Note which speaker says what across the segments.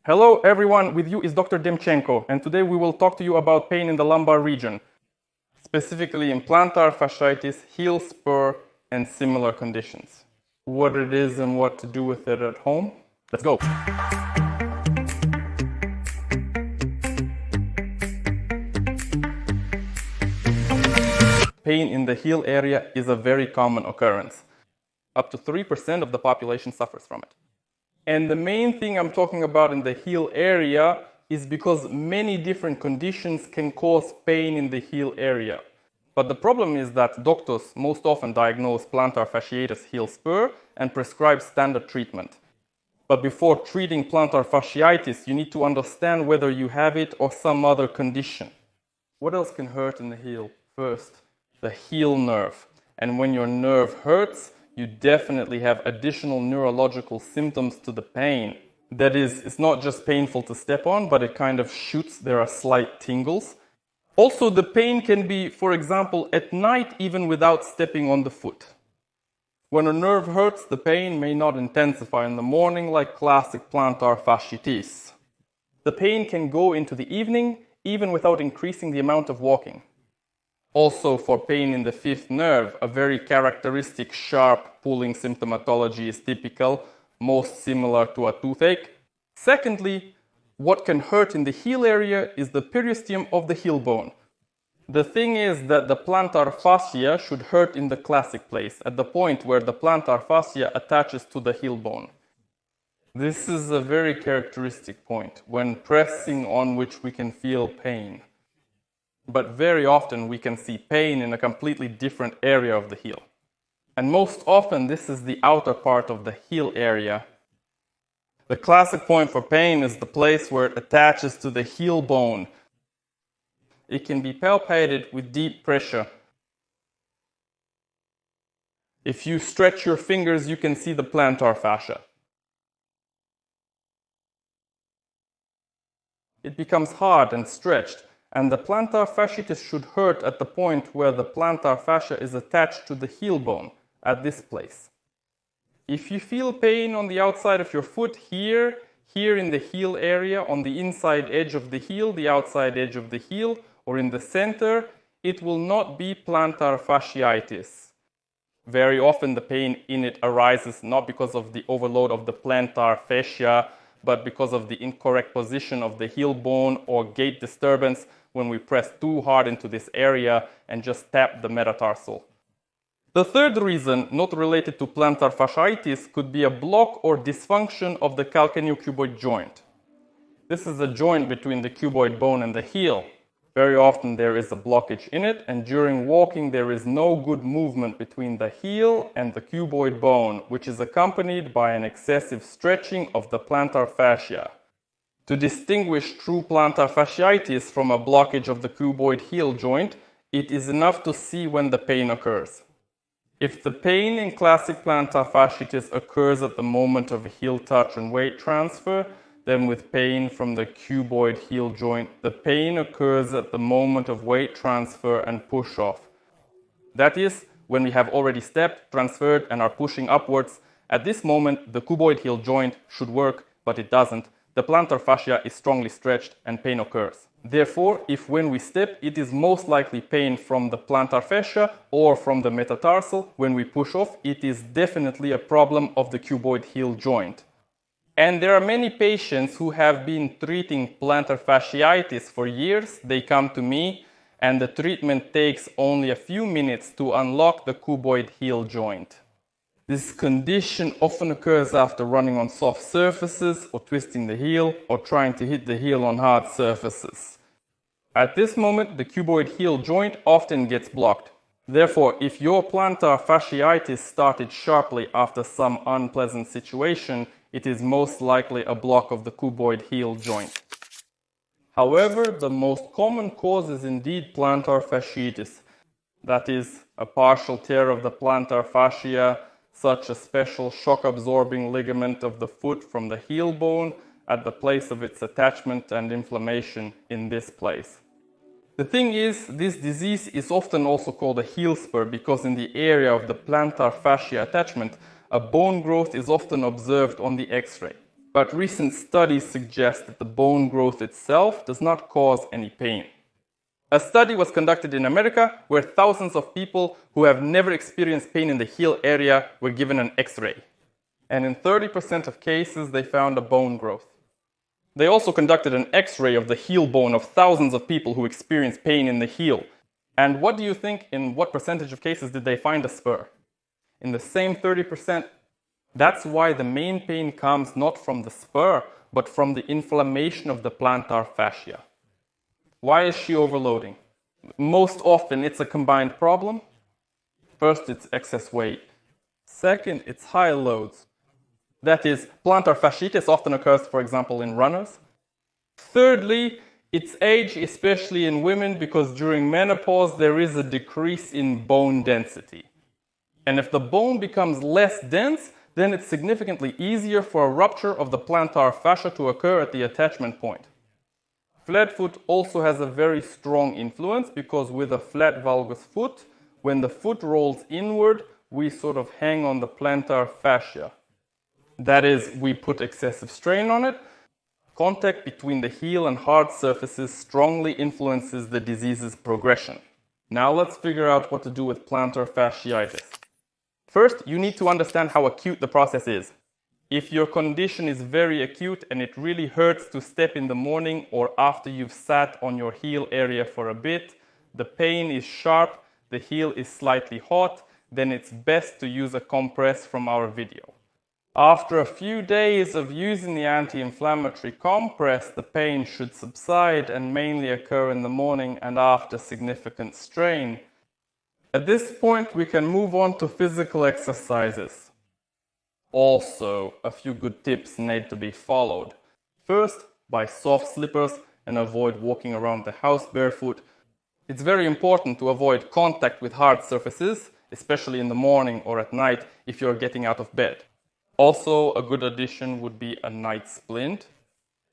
Speaker 1: Hello everyone, with you is Dr. Demchenko, and today we will talk to you about pain in the lumbar region, specifically in plantar fasciitis, heel spur, and similar conditions. What it is and what to do with it at home. Let's go. Pain in the heel area is a very common occurrence. Up to 3% of the population suffers from it. And the main thing I'm talking about in the heel area is because many different conditions can cause pain in the heel area. But the problem is that doctors most often diagnose plantar fasciitis heel spur and prescribe standard treatment. But before treating plantar fasciitis, you need to understand whether you have it or some other condition. What else can hurt in the heel? First, the heel nerve. And when your nerve hurts, you definitely have additional neurological symptoms to the pain. That is, it's not just painful to step on, but it kind of shoots. There are slight tingles. Also, the pain can be, for example, at night, even without stepping on the foot. When a nerve hurts, the pain may not intensify in the morning like classic plantar fasciitis. The pain can go into the evening, even without increasing the amount of walking. Also, for pain in the fifth nerve, a very characteristic sharp pulling symptomatology is typical, most similar to a toothache. Secondly, what can hurt in the heel area is the periosteum of the heel bone. The thing is that the plantar fascia should hurt in the classic place, at the point where the plantar fascia attaches to the heel bone. This is a very characteristic point, when pressing on which we can feel pain. But very often we can see pain in a completely different area of the heel. And most often this is the outer part of the heel area. The classic point for pain is the place where it attaches to the heel bone. It can be palpated with deep pressure. If you stretch your fingers, you can see the plantar fascia. It becomes hard and stretched. And the plantar fasciitis should hurt at the point where the plantar fascia is attached to the heel bone, at this place. If you feel pain on the outside of your foot here in the heel area, on the inside edge of the heel, the outside edge of the heel, or in the center, it will not be plantar fasciitis. Very often the pain in it arises not because of the overload of the plantar fascia, but because of the incorrect position of the heel bone or gait disturbance when we press too hard into this area and just tap the metatarsal. The third reason, not related to plantar fasciitis, could be a block or dysfunction of the calcaneocuboid joint. This is a joint between the cuboid bone and the heel. Very often there is a blockage in it, and during walking there is no good movement between the heel and the cuboid bone, which is accompanied by an excessive stretching of the plantar fascia. To distinguish true plantar fasciitis from a blockage of the cuboid heel joint, it is enough to see when the pain occurs. If the pain in classic plantar fasciitis occurs at the moment of heel touch and weight transfer, then with pain from the cuboid heel joint, the pain occurs at the moment of weight transfer and push-off. That is, when we have already stepped, transferred, and are pushing upwards. At this moment, the cuboid heel joint should work, but it doesn't. The plantar fascia is strongly stretched and pain occurs. Therefore, if when we step, it is most likely pain from the plantar fascia or from the metatarsal, when we push off, it is definitely a problem of the cuboid heel joint. And there are many patients who have been treating plantar fasciitis for years. They come to me, and the treatment takes only a few minutes to unlock the cuboid heel joint. This condition often occurs after running on soft surfaces or twisting the heel or trying to hit the heel on hard surfaces. At this moment, the cuboid heel joint often gets blocked. Therefore, if your plantar fasciitis started sharply after some unpleasant situation, it is most likely a block of the cuboid heel joint. However, the most common cause is indeed plantar fasciitis. That is, a partial tear of the plantar fascia, such a special shock-absorbing ligament of the foot from the heel bone at the place of its attachment and inflammation in this place. The thing is, this disease is often also called a heel spur because in the area of the plantar fascia attachment, a bone growth is often observed on the X-ray. but recent studies suggest that the bone growth itself does not cause any pain. A study was conducted in America where thousands of people who have never experienced pain in the heel area were given an X-ray. And in 30% of cases, they found a bone growth. They also conducted an X-ray of the heel bone of thousands of people who experienced pain in the heel. And what do you think, in what percentage of cases did they find a spur? In the same 30%. That's why the main pain comes not from the spur, but from the inflammation of the plantar fascia. Why is she overloading? Most often it's a combined problem. First, it's excess weight. Second, it's high loads. That is, plantar fasciitis often occurs, for example, in runners. Thirdly, it's age, especially in women, because during menopause there is a decrease in bone density. And if the bone becomes less dense, then it's significantly easier for a rupture of the plantar fascia to occur at the attachment point. Flat foot also has a very strong influence because with a flat valgus foot, when the foot rolls inward, we sort of hang on the plantar fascia. That is, we put excessive strain on it. Contact between the heel and hard surfaces strongly influences the disease's progression. Now let's figure out what to do with plantar fasciitis. First, you need to understand how acute the process is. If your condition is very acute and it really hurts to step in the morning or after you've sat on your heel area for a bit, the pain is sharp, the heel is slightly hot, then it's best to use a compress from our video. After a few days of using the anti-inflammatory compress, the pain should subside and mainly occur in the morning and after significant strain. At this point, we can move on to physical exercises. Also, a few good tips need to be followed. First, buy soft slippers and avoid walking around the house barefoot. It's very important to avoid contact with hard surfaces, especially in the morning or at night if you're getting out of bed. Also, a good addition would be a night splint.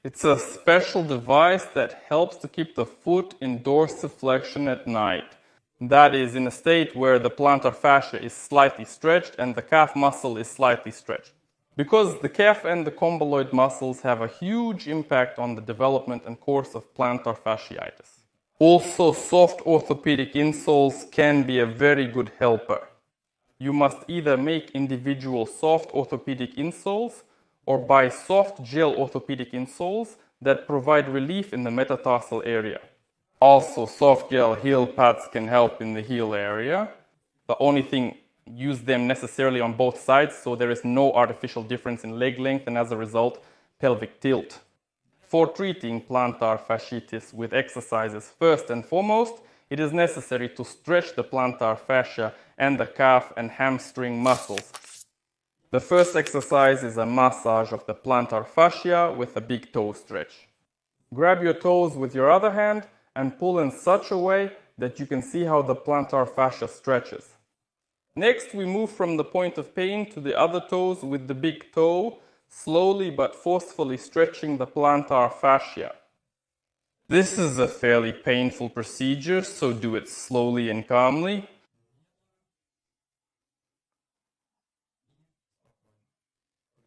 Speaker 1: It's a special device that helps to keep the foot in dorsiflexion at night. That is, in a state where the plantar fascia is slightly stretched and the calf muscle is slightly stretched. Because the calf and the condyloid muscles have a huge impact on the development and course of plantar fasciitis. Also, soft orthopedic insoles can be a very good helper. You must either make individual soft orthopedic insoles or buy soft gel orthopedic insoles that provide relief in the metatarsal area. Also, soft gel heel pads can help in the heel area. The only thing, use them necessarily on both sides so there is no artificial difference in leg length and as a result, pelvic tilt. For treating plantar fasciitis with exercises, first and foremost, it is necessary to stretch the plantar fascia and the calf and hamstring muscles. The first exercise is a massage of the plantar fascia with a big toe stretch. Grab your toes with your other hand and pull in such a way that you can see how the plantar fascia stretches. Next, we move from the point of pain to the other toes with the big toe, slowly but forcefully stretching the plantar fascia. This is a fairly painful procedure, so do it slowly and calmly.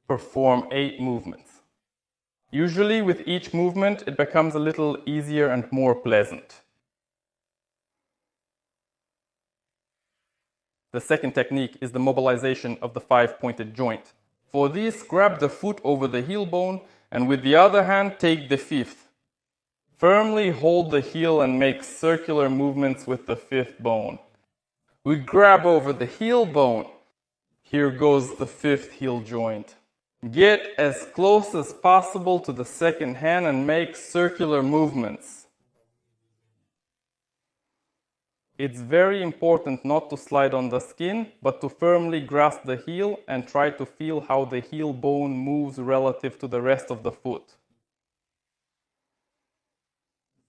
Speaker 1: Perform 8 movements. Usually with each movement, it becomes a little easier and more pleasant. The second technique is the mobilization of the 5-pointed joint. For this, grab the foot over the heel bone and with the other hand, take the 5th. Firmly hold the heel and make circular movements with the 5th bone. We grab over the heel bone. Here goes the 5th heel joint. Get as close as possible to the second hand and make circular movements. It's very important not to slide on the skin, but to firmly grasp the heel and try to feel how the heel bone moves relative to the rest of the foot.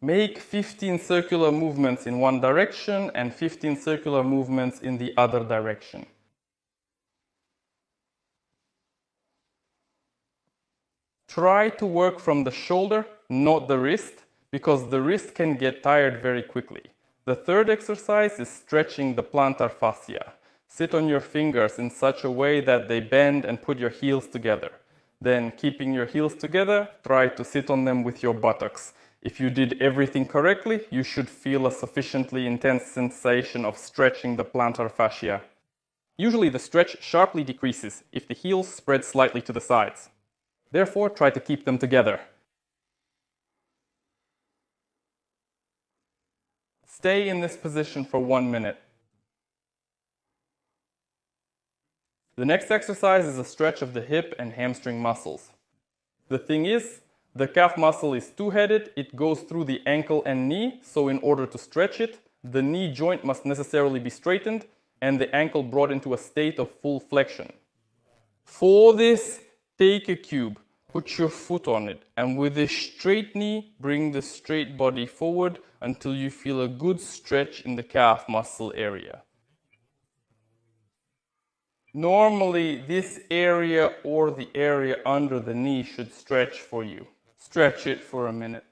Speaker 1: Make 15 circular movements in one direction and 15 circular movements in the other direction. Try to work from the shoulder, not the wrist, because the wrist can get tired very quickly. The third exercise is stretching the plantar fascia. Sit on your fingers in such a way that they bend and put your heels together. then keeping your heels together, try to sit on them with your buttocks. If you did everything correctly, you should feel a sufficiently intense sensation of stretching the plantar fascia. Usually the stretch sharply decreases if the heels spread slightly to the sides. Therefore, try to keep them together. Stay in this position for 1 minute. The next exercise is a stretch of the hip and hamstring muscles. The thing is, the calf muscle is two-headed, it goes through the ankle and knee, so in order to stretch it, the knee joint must necessarily be straightened and the ankle brought into a state of full flexion. For this, take a cube, put your foot on it, and with a straight knee, bring the straight body forward until you feel a good stretch in the calf muscle area. Normally, this area or the area under the knee should stretch for you. Stretch it for a minute.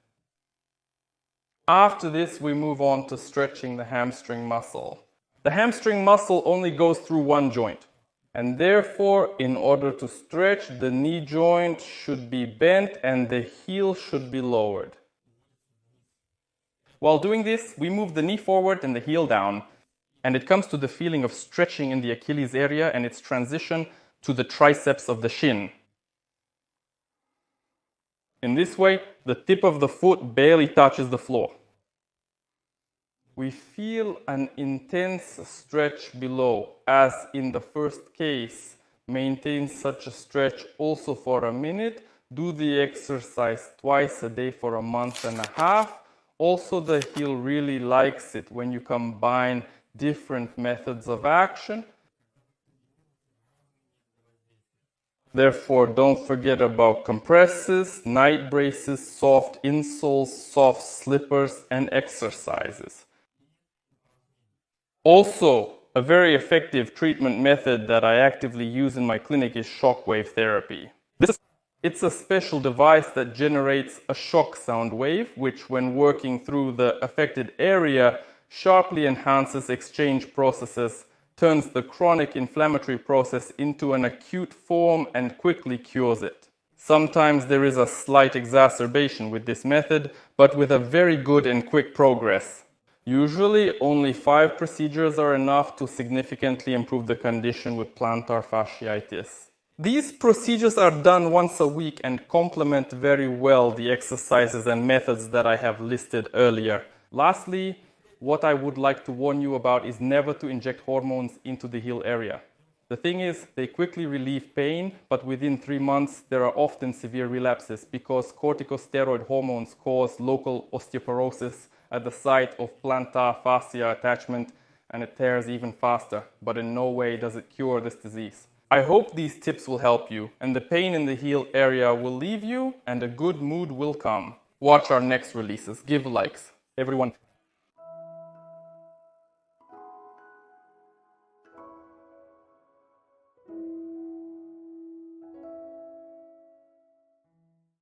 Speaker 1: After this, we move on to stretching the hamstring muscle. The hamstring muscle only goes through one joint, and therefore, in order to stretch, the knee joint should be bent and the heel should be lowered. While doing this, we move the knee forward and the heel down, and it comes to the feeling of stretching in the Achilles area and its transition to the triceps of the shin. In this way, the tip of the foot barely touches the floor. We feel an intense stretch below, as in the first case. Maintain such a stretch also for a minute. Do the exercise twice a day for a month and a half. Also, the heel really likes it when you combine different methods of action. Therefore, don't forget about compresses, night braces, soft insoles, soft slippers, and exercises. Also, a very effective treatment method that I actively use in my clinic is shockwave therapy. It's a special device that generates a shock sound wave, which when working through the affected area, sharply enhances exchange processes, turns the chronic inflammatory process into an acute form and quickly cures it. Sometimes there is a slight exacerbation with this method, but with a very good and quick progress. Usually, only 5 procedures are enough to significantly improve the condition with plantar fasciitis. These procedures are done once a week and complement very well the exercises and methods that I have listed earlier. Lastly, what I would like to warn you about is never to inject hormones into the heel area. The thing is, they quickly relieve pain, but within 3 months there are often severe relapses because corticosteroid hormones cause local osteoporosis at the site of plantar fascia attachment, and it tears even faster, but in no way does it cure this disease. I hope these tips will help you, and the pain in the heel area will leave you, and a good mood will come. Watch our next releases. Give likes. Everyone,